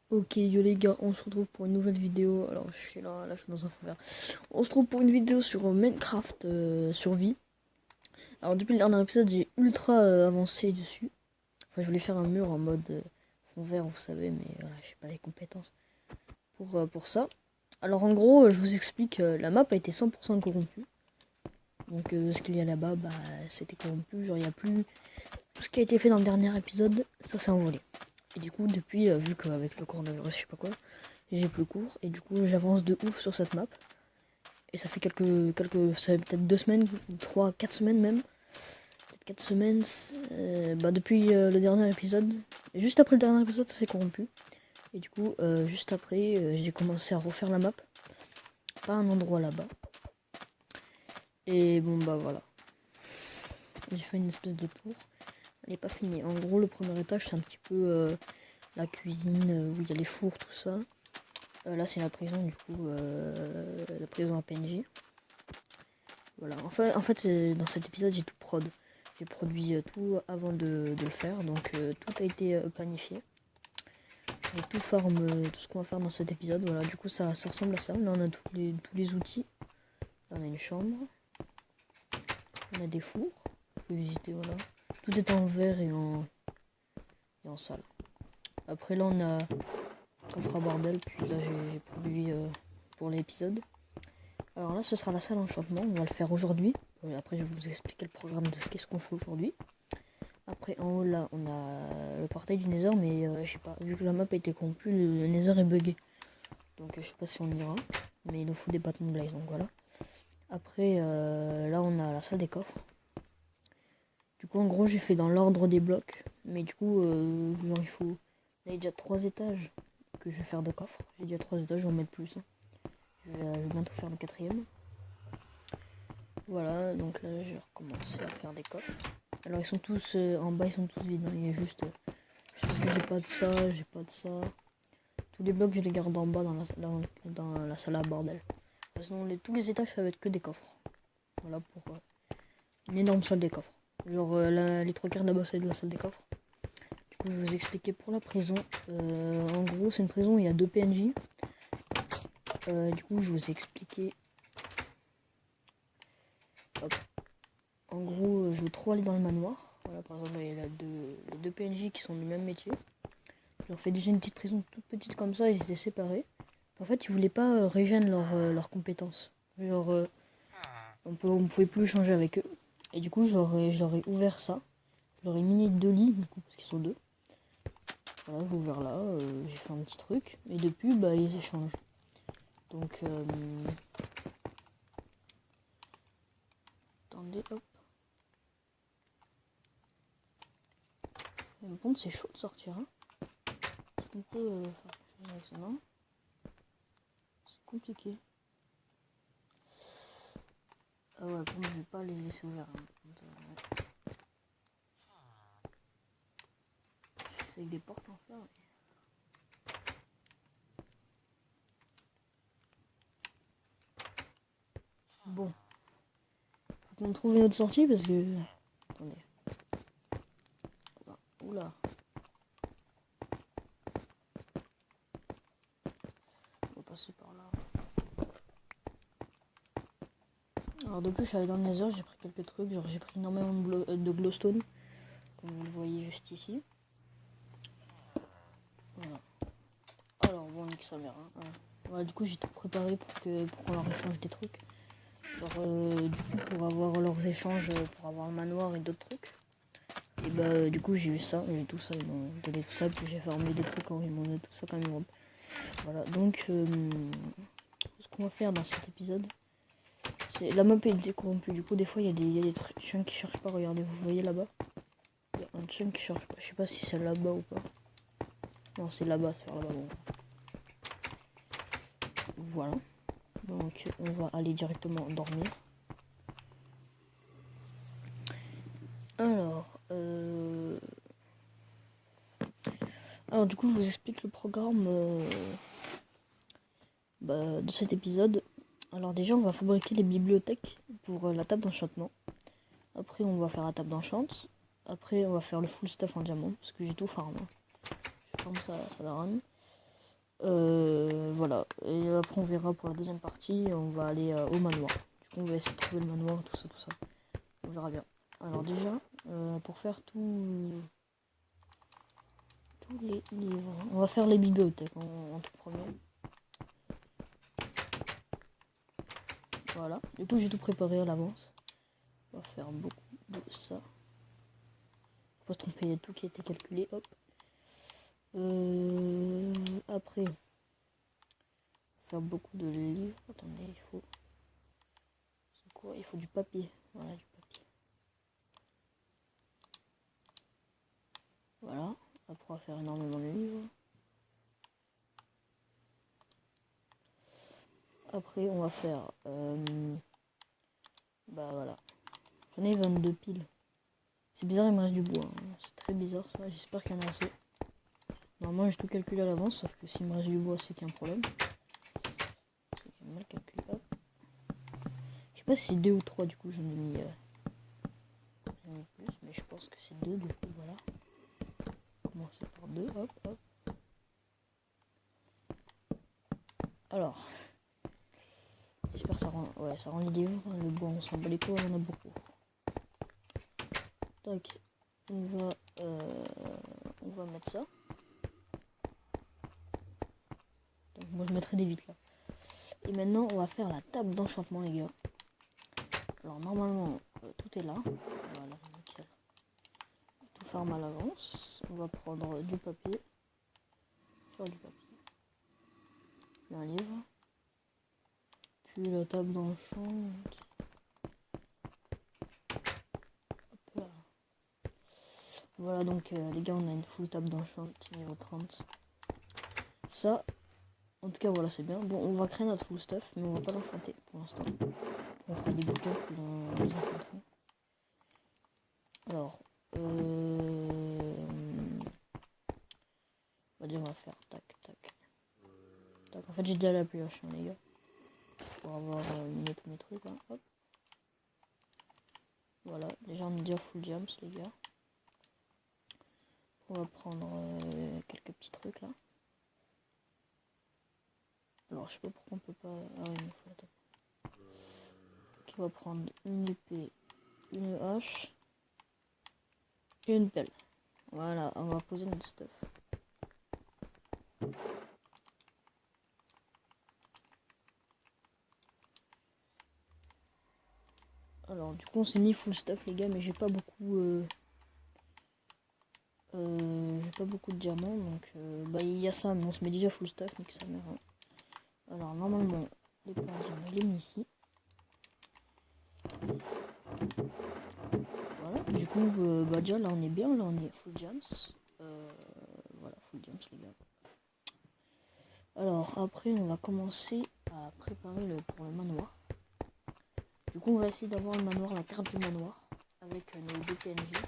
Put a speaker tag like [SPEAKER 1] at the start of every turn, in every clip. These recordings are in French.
[SPEAKER 1] Ok, yo les gars, on se retrouve pour une nouvelle vidéo. Alors, je suis là, je suis dans un fond vert. On se retrouve pour une vidéo sur Minecraft survie. Alors, depuis le dernier épisode, j'ai ultra avancé dessus. Enfin, je voulais faire un mur en mode fond vert, vous savez, mais voilà, j'ai pas les compétences pour ça. Alors, en gros, je vous explique, la map a été 100% corrompue. Donc, ce qu'il y a là-bas, bah, c'était corrompu. Genre, il n'y a plus tout ce qui a été fait dans le dernier épisode, ça s'est envolé. Et du coup, depuis, vu qu'avec le coronavirus, je sais pas quoi, j'ai plus cours et du coup j'avance de ouf sur cette map. Et ça fait ça fait peut-être 2 semaines, 3, 4 semaines même. Peut-être 4 semaines, bah depuis le dernier épisode. Et juste après le dernier épisode, ça s'est corrompu. Et du coup, juste après, j'ai commencé à refaire la map. Pas un endroit là-bas. Et bon bah voilà. J'ai fait une espèce de tour. Elle n'est pas finie. En gros, le premier étage, c'est un petit peu la cuisine où il y a les fours, tout ça. Là, c'est la prison, du coup, la prison à PNJ. Voilà, en fait dans cet épisode, j'ai tout prod. J'ai produit tout avant de le faire, donc tout a été planifié. J'ai tout forme, tout ce qu'on va faire dans cet épisode. Voilà, du coup, ça ressemble à ça. Là, on a tous les outils. Là, on a une chambre. On a des fours. On peut visiter, voilà. Tout est en verre et en salle. Après, là, on a coffre à bordel. Puis là, j'ai produit pour l'épisode. Alors là, ce sera la salle enchantement. On va le faire aujourd'hui. Après, je vais vous expliquer le programme de qu'est-ce qu'on fait aujourd'hui. Après, en haut, là, on a le portail du Nether, mais je sais pas, vu que la map a été corrompue, le Nether est bugué. Donc, je sais pas si on ira, mais il nous faut des bâtons de blaze, donc voilà. Après, là, on a la salle des coffres. Du coup, en gros, j'ai fait dans l'ordre des blocs, mais du coup, genre, il faut. Là, il y a déjà 3 étages que je vais faire de coffres. J'ai déjà 3 étages, je vais en mettre plus. Hein. Je vais bientôt faire le 4ème. Voilà, donc là, je vais recommencer à faire des coffres. Alors, ils sont tous en bas, ils sont tous vides. Hein. Il y a juste. Parce que j'ai pas de ça, j'ai pas de ça. Tous les blocs, je les garde en bas dans la salle à bordel. Sinon, tous les étages, ça va être que des coffres. Voilà pour une énorme salle des coffres. Genre, les 3 quarts là-bas, c'est de la salle des coffres. Du coup, je vais vous expliquer pour la prison. En gros, c'est une prison où il y a 2 PNJ. Du coup, je vous ai expliqué. Hop. En gros, je veux trop aller dans le manoir. Voilà, par exemple, il y a les deux PNJ qui sont du même métier. Je leur fais déjà une petite prison toute petite comme ça, ils étaient séparés. En fait, ils voulaient pas régène leurs compétences. Genre, on pouvait plus échanger avec eux. Et du coup, je leur ai ouvert ça. Je leur ai mis 2 lits, du coup, parce qu'ils sont 2. Voilà, j'ai ouvert là, j'ai fait un petit truc. Et depuis, bah, ils échangent. Donc, attendez, hop. Mais par contre, c'est chaud de sortir, hein. Est-ce qu'on peut faire quelque chose avec ça, non? C'est compliqué. Ah ouais, bon, je vais pas les laisser ouverts. Hein. C'est avec des portes en fer. Bon, faut qu'on trouve une autre sortie parce que. Attendez. Oula. On va passer par là. Alors depuis, je suis allé dans le Nether, j'ai pris quelques trucs. Genre, j'ai pris énormément de glowstone. Comme vous le voyez juste ici. Voilà. Alors, bon, nique sa mère. Hein. Voilà, du coup, j'ai tout préparé pour qu'on leur échange des trucs. Genre, du coup, pour avoir leurs échanges, pour avoir le manoir et d'autres trucs. Et bah, du coup, j'ai eu ça, j'ai tout ça, ils m'ont donné tout ça, puis j'ai fermé des trucs quand ils m'ont donné tout ça quand même. Voilà, donc, ce qu'on va faire dans cet épisode, c'est la map est corrompue. Du coup, des fois, il y a des chiens qui cherchent pas. Regardez, vous voyez là-bas, il y a un chien qui cherche pas. Je sais pas si c'est là-bas ou pas. Non, c'est là-bas, c'est vers là-bas. Bon. Voilà. Donc, on va aller directement dormir. Alors, du coup, je vous explique le programme de cet épisode. Alors déjà, on va fabriquer les bibliothèques pour la table d'enchantement. Après, on va faire la table d'enchant. Après, on va faire le full stuff en diamant, parce que j'ai tout farm. Je farm ça daronne. Voilà. Et après on verra pour la deuxième partie. On va aller au manoir. Du coup on va essayer de trouver le manoir, tout ça. On verra bien. Alors déjà, pour faire tous les livres, on va faire les bibliothèques en tout premier. Voilà. Du coup j'ai tout préparé à l'avance. On va faire beaucoup de ça. Faut pas se tromper, il y a tout qui a été calculé. Hop. Après, faire beaucoup de livres. Attendez, il faut. C'est quoi? Il faut du papier. Voilà, du papier. Voilà. Après, on va faire énormément de livres. Après, on va faire. Bah voilà. J'en ai 22 piles. C'est bizarre, il me reste du bois. Hein. C'est très bizarre ça. J'espère qu'il y en a assez. Normalement, j'ai tout calculé à l'avance, sauf que s'il me reste du bois, c'est qu'il y a un problème. J'ai mal calculé. Hop. Je sais pas si c'est 2 ou 3, du coup, j'en ai mis plus, mais je pense que c'est 2, du coup, voilà. Commencer par 2, hop, hop. Alors, j'espère que ça rend, ouais, ça rend les livres. Le bois, on s'en bat les couilles, on en a beaucoup. Tac, on va mettre ça. Donc, moi, je mettrai des vitres là. Et maintenant, on va faire la table d'enchantement, les gars. Alors, normalement, tout est là. Voilà, nickel. Tout ferme à l'avance. On va prendre du papier. Faire du papier. Un livre. Puis la table d'enchant. Hop là. Voilà, donc les gars, on a une full table d'enchant niveau 30. Ça, en tout cas, voilà, c'est bien. Bon, on va créer notre full stuff, mais on va pas l'enchanter pour l'instant. On fera des bouquins plus dans les enchantements. Alors, on va faire tac, tac. Tac. En fait, j'ai déjà la pioche, hein, les gars. Pour avoir mis tous mes trucs, hein. Hop. Voilà, déjà on est déjà full jams, les gars. On va prendre quelques petits trucs là. Alors, je sais pas pourquoi on peut pas. Ah ouais, il me faut la table. Ok, on va prendre une épée, une hache et une pelle. Voilà, on va poser notre stuff. Alors, du coup, on s'est mis full stuff, les gars, mais j'ai pas beaucoup. J'ai pas beaucoup de diamants, donc bah il y a ça, mais on se met déjà full stuff, mais que ça mère. Hein. Alors, normalement, les points, on les mis ici. Voilà, du coup, bah déjà là on est bien, là on est full jams. Voilà, full jams, les gars. Alors, après, on va commencer à préparer pour le manoir. Du coup, on va essayer d'avoir le manoir, la carte du manoir, avec nos deux PNJ.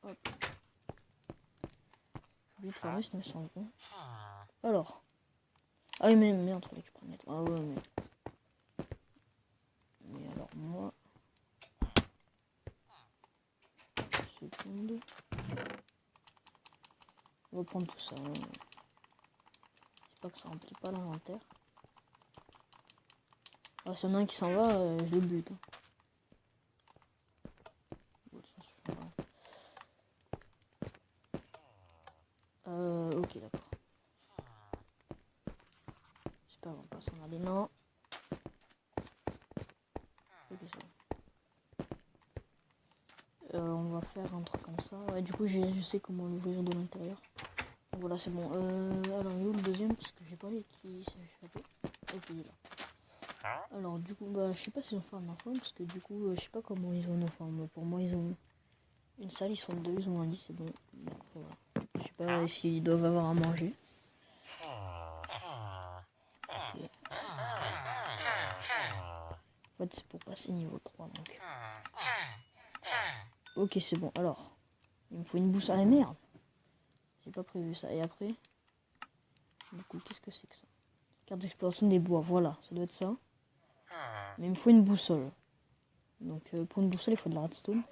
[SPEAKER 1] Hop. J'ai oublié de fermer, sinon ils s'en vont. Alors. Ah oui, mais merde, fallait que je prenne. Ah ouais, mais. Mais alors, moi. Une seconde. On va prendre tout ça. Hein. J'espère que ça remplit pas l'inventaire. Ah, s'il y en a un qui s'en va, je le bute. Hein. Ok, d'accord. J'espère qu'on va pas s'en aller. Non. Ok, ça va. On va faire un truc comme ça. Ouais, du coup, je sais comment l'ouvrir de l'intérieur. Voilà, c'est bon. Alors, il est où le deuxième? Parce que j'ai pas vu qui s'est échappé. Ok, il est là. Alors, du coup, bah, je sais pas s'ils ont fait un enfant. Parce que du coup, je sais pas comment ils ont une forme. Pour moi, ils ont une salle, ils sont deux, ils ont un lit, c'est bon. Bon après, voilà. Je sais pas s'ils doivent avoir à manger. Okay. En fait, c'est pour passer niveau 3, donc. Ok, c'est bon. Alors, il me faut une boussole à la merde. J'ai pas prévu ça. Et après, du coup, qu'est-ce que c'est que ça? Carte d'exploration des bois, voilà, ça doit être ça. Mais il me faut une boussole. Donc, pour une boussole, il faut de la redstone.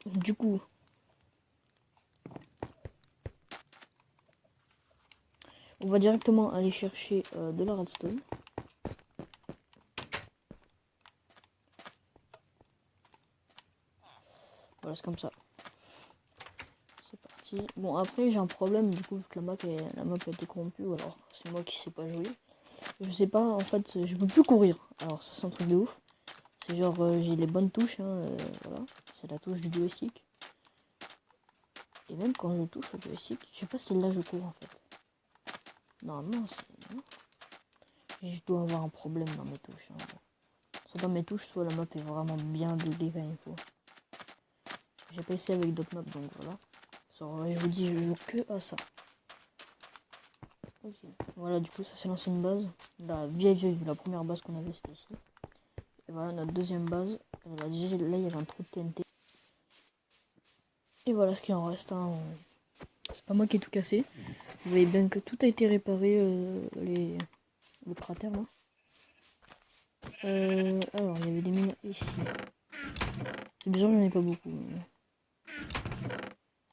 [SPEAKER 1] Du coup, on va directement aller chercher de la redstone. Voilà, c'est comme ça. C'est parti. Bon, après, j'ai un problème, du coup, vu que la map a été corrompue, ou alors c'est moi qui sais pas jouer. Je sais pas, en fait, je peux plus courir. Alors, ça, c'est un truc de ouf. C'est genre, j'ai les bonnes touches, hein, voilà. C'est la touche du joystick. Et même quand je touche au joystick, je sais pas si là je cours en fait. Normalement, c'est... non. Je dois avoir un problème dans mes touches. Hein. Soit dans mes touches, soit la map est vraiment bien buggée quand il faut. J'ai pas essayé avec d'autres maps, donc voilà. Genre, je vous dis, je joue que à ça. Ok. Voilà, du coup, ça c'est l'ancienne base. La vieille, la première base qu'on avait, c'était ici. Et voilà, notre deuxième base. Là, il y avait un trou de TNT. Et voilà ce qu'il en reste. Hein. C'est pas moi qui ai tout cassé. Vous voyez bien que tout a été réparé, le cratère là. Alors, il y avait des mines ici. C'est bizarre, j'en ai pas beaucoup.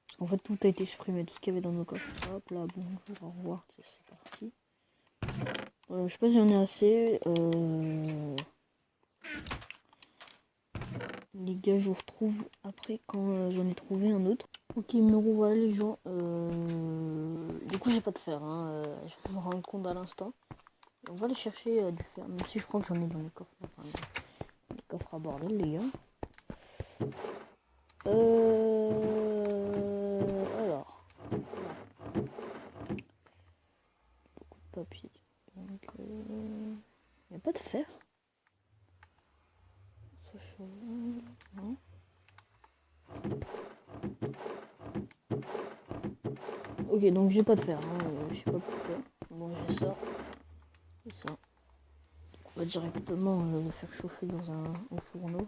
[SPEAKER 1] Parce qu'en fait, tout a été supprimé, tout ce qu'il y avait dans nos coffres. Hop là, bon, au revoir, c'est parti. Je sais pas si j'en ai assez. Les gars, je vous retrouve après quand j'en ai trouvé un autre. Ok, me revoilà les gens. Du coup, j'ai pas de fer. Hein. Je me rends compte à l'instant. On va aller chercher du fer, même si je crois que j'en ai dans les coffres. Enfin, les coffres à bordel, les gars. Alors. Beaucoup de papier. Donc, il n'y a pas de fer. Non. Ok, donc j'ai pas de fer. Hein. Je sais pas pourquoi. Bon, j'ai ça. Et ça. On va directement le faire chauffer dans un fourneau.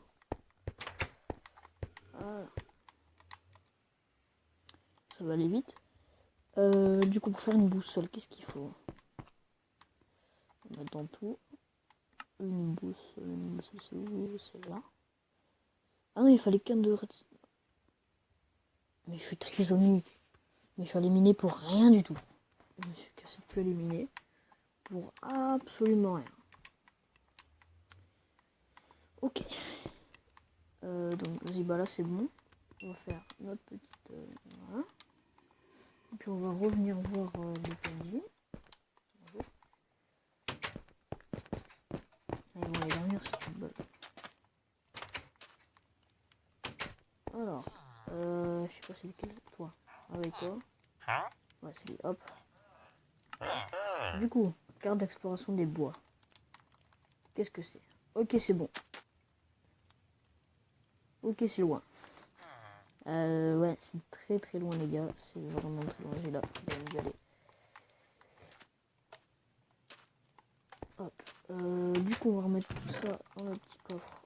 [SPEAKER 1] Voilà. Ça va aller vite. Du coup, pour faire une boussole, qu'est-ce qu'il faut? On met dans tout. Une boussole, c'est où? C'est là. Ah non, il fallait qu'un de redstone. Mais je suis trisomique. Mais je suis allé miner pour rien du tout. Je me suis cassé de plus aller miner pour absolument rien. Ok. Donc, vas-y, bah là c'est bon. On va faire notre petite. Voilà. Et puis on va revenir voir les PNJ. Ils vont aller dormir sur cette balle. Alors, je sais pas c'est lequel. Toi. Avec toi. Ouais, c'est lui. Hop. Du coup, carte d'exploration des bois. Qu'est-ce que c'est? Ok, c'est bon. Ok, c'est loin. Ouais, c'est très très loin, les gars. C'est vraiment très loin. J'ai là, faut y aller. Hop. Du coup, on va remettre tout ça dans le petit coffre.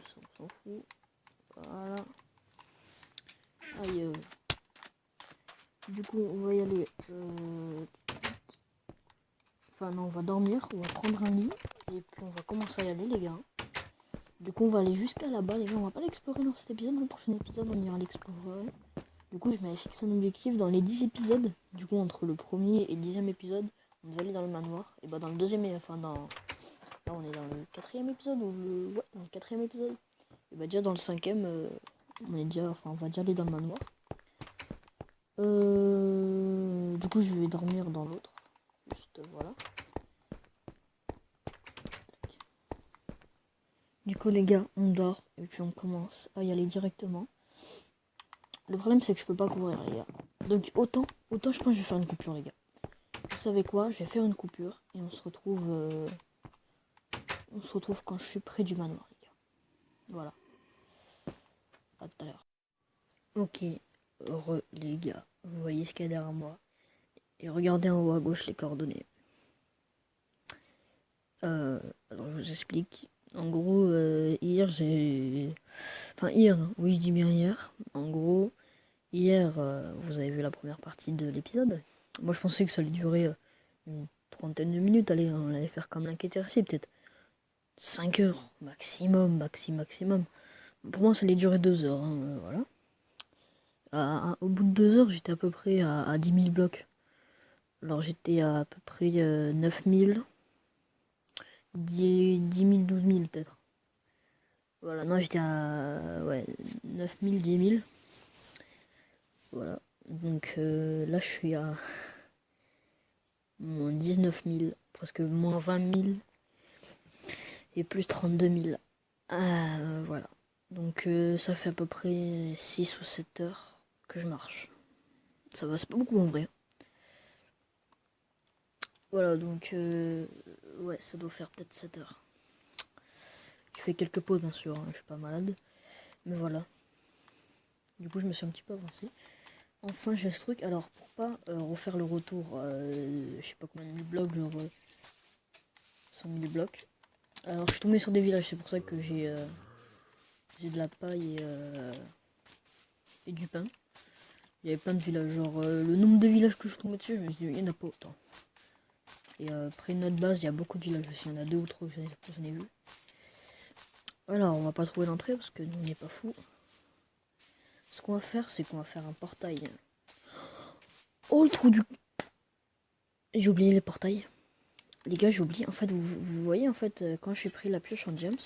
[SPEAKER 1] Ça, on s'en fout. Voilà. Aïe. Du coup, on va y aller. Enfin, non, on va dormir. On va prendre un lit. Et puis, on va commencer à y aller, les gars. Du coup, on va aller jusqu'à là-bas, les gars. On va pas l'explorer dans cet épisode. Dans le prochain épisode, on ira l'explorer. Du coup, je m'avais fixé un objectif dans les 10 épisodes. Du coup, entre le premier et le 10e épisode, on devait aller dans le manoir. Et bah, dans le deuxième, enfin, dans. Là, on est dans le 4e épisode ou le. Ouais, dans le 4e épisode. Et bah, déjà dans le 5e, on est déjà. Enfin, on va déjà aller dans le manoir. Du coup, je vais dormir dans l'autre. Juste, voilà. Du coup, les gars, on dort. Et puis, on commence à y aller directement. Le problème, c'est que je peux pas courir, les gars. Donc, autant je pense que je vais faire une coupure, les gars. Vous savez quoi? Je vais faire une coupure et on se retrouve quand je suis près du manoir, les gars. Voilà. À tout à l'heure. Ok, les gars. Vous voyez ce qu'il y a derrière moi. Et regardez en haut à gauche les coordonnées. Alors je vous explique. En gros, hier j'ai... Enfin hier, oui je dis bien hier. En gros, hier, vous avez vu la première partie de l'épisode. Moi je pensais que ça allait durer une trentaine de minutes. Allez, on allait faire comme l'enquête RC, peut-être 5 heures maximum, maximum. Pour moi ça allait durer 2 heures, hein, voilà. Au bout de 2 heures, j'étais à peu près à 10 000 blocs. Alors j'étais à peu près 9 000, 10 000, 12 000 peut-être. Voilà, non, j'étais à 9 000, 10 000. Voilà, donc là je suis à moins 19 000, presque moins 20 000 et plus 32 000. Voilà, donc ça fait à peu près 6 ou 7 heures que je marche. Ça va, c'est pas beaucoup en vrai. Voilà, donc ouais, ça doit faire peut-être 7 heures. Je fais quelques pauses bien sûr, hein, je suis pas malade. Mais voilà. Du coup, je me suis un petit peu avancé. Enfin, j'ai ce truc. Alors, pour pas refaire le retour, je sais pas combien de blocs, genre 100 000 blocs. Alors, je suis tombé sur des villages, c'est pour ça que j'ai de la paille et du pain. Il y avait plein de villages, genre le nombre de villages que je suis tombé dessus, je me suis dit, il n'y en a pas autant. Et près de notre base, il y a beaucoup de villages aussi, il y en a 2 ou 3 que j'en ai vu. Alors, on va pas trouver l'entrée parce que nous, on n'est pas fous. Ce qu'on va faire, c'est qu'on va faire un portail. Oh, le trou du... J'ai oublié les portails. Les gars, j'ai oublié. En fait, vous voyez, en fait, quand j'ai pris la pioche en James,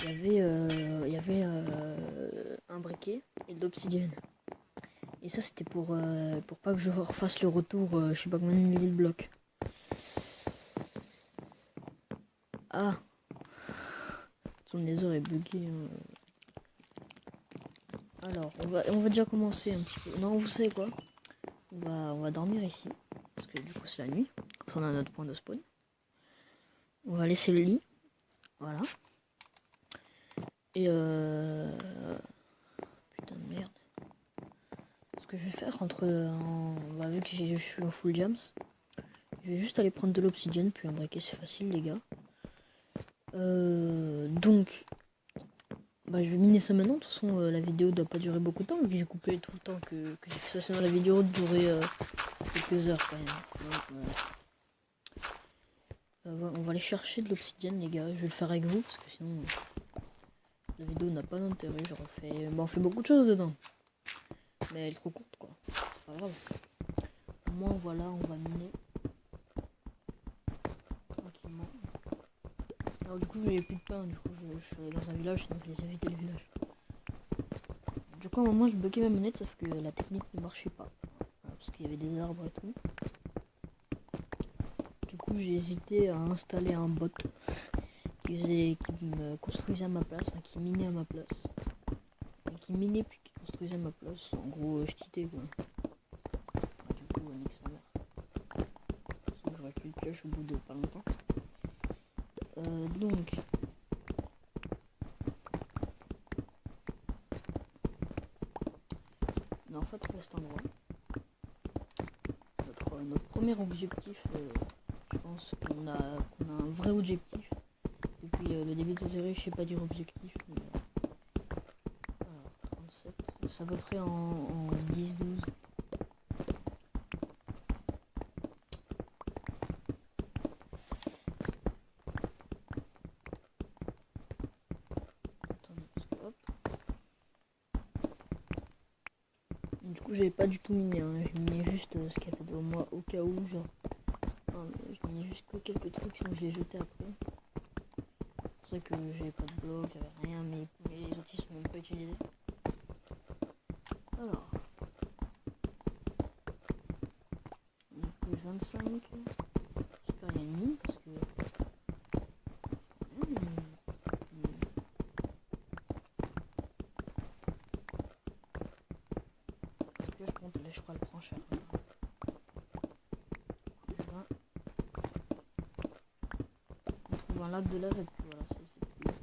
[SPEAKER 1] il y avait un briquet et de l'obsidienne. Et ça, c'était pour pas que je refasse le retour, je sais pas combien de milliers de blocs. Ah, son nether est bugué. Alors, on va déjà commencer un petit peu. Non, vous savez quoi? On va dormir ici. Parce que du coup, c'est la nuit. Comme ça, on a notre point de spawn. On va laisser le lit. Voilà. Et putain de merde. Ce que je vais faire vu que je suis en full jams, je vais juste aller prendre de l'obsidienne puis un briquet, c'est facile les gars. Donc je vais miner ça maintenant. De toute façon la vidéo doit pas durer beaucoup de temps vu que j'ai coupé tout le temps que j'ai fait ça, sinon la vidéo durait quelques heures quand même. Donc, on va aller chercher de l'obsidienne les gars, je vais le faire avec vous parce que sinon la vidéo n'a pas d'intérêt. On fait beaucoup de choses dedans, mais elle est trop courte quoi, c'est pas grave. Au moins voilà, on va miner tranquillement. Alors du coup j'avais plus de pain, du coup je suis allé dans un village, donc je les ai évité le village. Du coup à un moment je bloquais ma manette sauf que la technique ne marchait pas. Voilà, parce qu'il y avait des arbres et tout. Du coup j'ai hésité à installer un bot qui me construisait à ma place, enfin qui minait à ma place. Enfin, qui minait puis qui construisait à ma place. En gros je quittais quoi. Du coup nique sa mère. De toute façon j'aurais plus de pioche au bout de pas longtemps. Donc on a enfin trouvé cet endroit. Notre premier objectif, je pense qu'on a un vrai objectif. Depuis le début de cette série, je sais pas dire objectif, mais alors 37, c'est à peu près en 10-12. Attendez, parce que hop. Du coup, j'avais pas du tout miné, hein. Je minais juste ce qu'il y avait devant moi au cas où, genre. Non, je minais juste que quelques trucs, sinon je les jetais après. C'est pour ça que j'avais pas de bloc, j'avais rien, mais les outils sont même pas utilisés. Alors. On a plus 25. J'espère qu'il y a une mine parce que. Je compte, là, je crois, le prend cher. On trouve un lac de lave et puis voilà, c'est plus.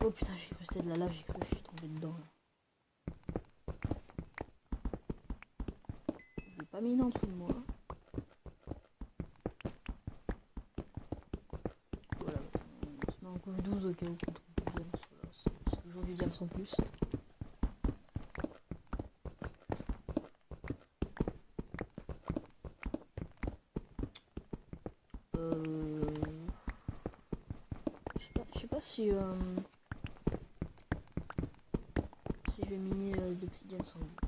[SPEAKER 1] Oh putain, j'ai cru que c'était de la lave, j'ai cru que je suis tombé dedans là. Je vais pas miner en dessous de moi. Voilà, on se met en couche 12 au cas où on trouve du diamant. Voilà, c'est toujours du diamant sans plus. Je sais pas si je vais miner d'obsidienne sans doute.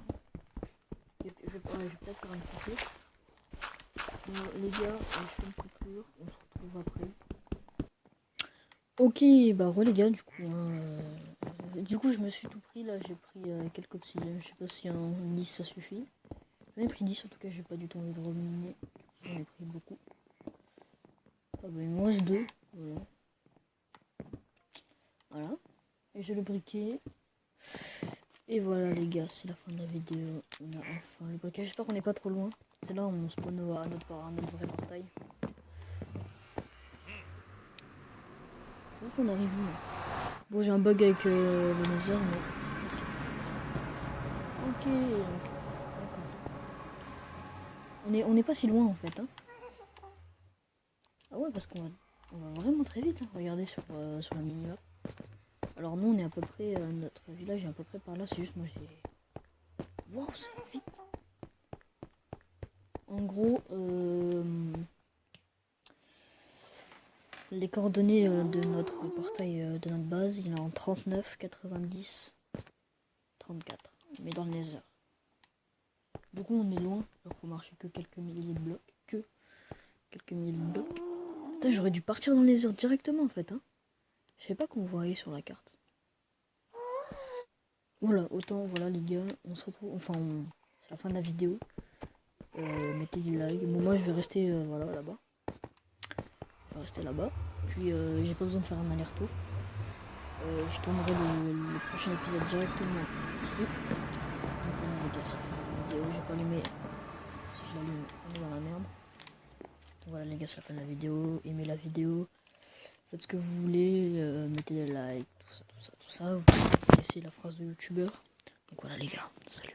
[SPEAKER 1] Je vais peut-être faire une coupure. Les gars, je fais une coupure, on se retrouve après. Ok, bah les gars, du coup je me suis tout pris là, j'ai pris quelques obsidiennes, je sais pas si un 10 ça suffit. J'en ai pris 10 en tout cas, j'ai pas du tout envie de reminer, j'en ai pris beaucoup. Ah bah il me reste 2, voilà. Voilà, et j'ai le briquet. Et voilà les gars, c'est la fin de la vidéo, on a enfin le briquet, j'espère qu'on n'est pas trop loin. C'est là où on spawn à notre vrai portail. Donc on arrive où là? Bon j'ai un bug avec le nether mais... Ok, d'accord. On est pas si loin en fait. Hein. Ah ouais parce qu'on va vraiment très vite. Hein. Regardez sur la minimap. Alors nous on est à peu près, notre village est à peu près par là, c'est juste moi j'ai... Waouh ça va vite. En gros, les coordonnées de notre portail, de notre base, il est en 39, 90, 34. Mais dans le nether. Du coup on est loin, il faut marcher que quelques milliers de blocs. Putain, j'aurais dû partir dans les heures directement en fait. Hein. Je sais pas qu'on voyait sur la carte. Voilà, autant, voilà les gars, on se retrouve, c'est la fin de la vidéo. Mettez des likes. Bon, moi je vais rester voilà, là-bas. Je vais rester là-bas. Puis j'ai pas besoin de faire un aller-retour. Je tournerai le prochain épisode directement ici. Donc voilà les gars, c'est la fin de la vidéo. J'ai pas allumé. Si je l'allume, on est dans la merde. Donc voilà les gars, c'est la fin de la vidéo. Aimez la vidéo. Faites ce que vous voulez. Mettez des likes, tout ça. Vous laissez la phrase de youtubeur. Donc voilà les gars, salut.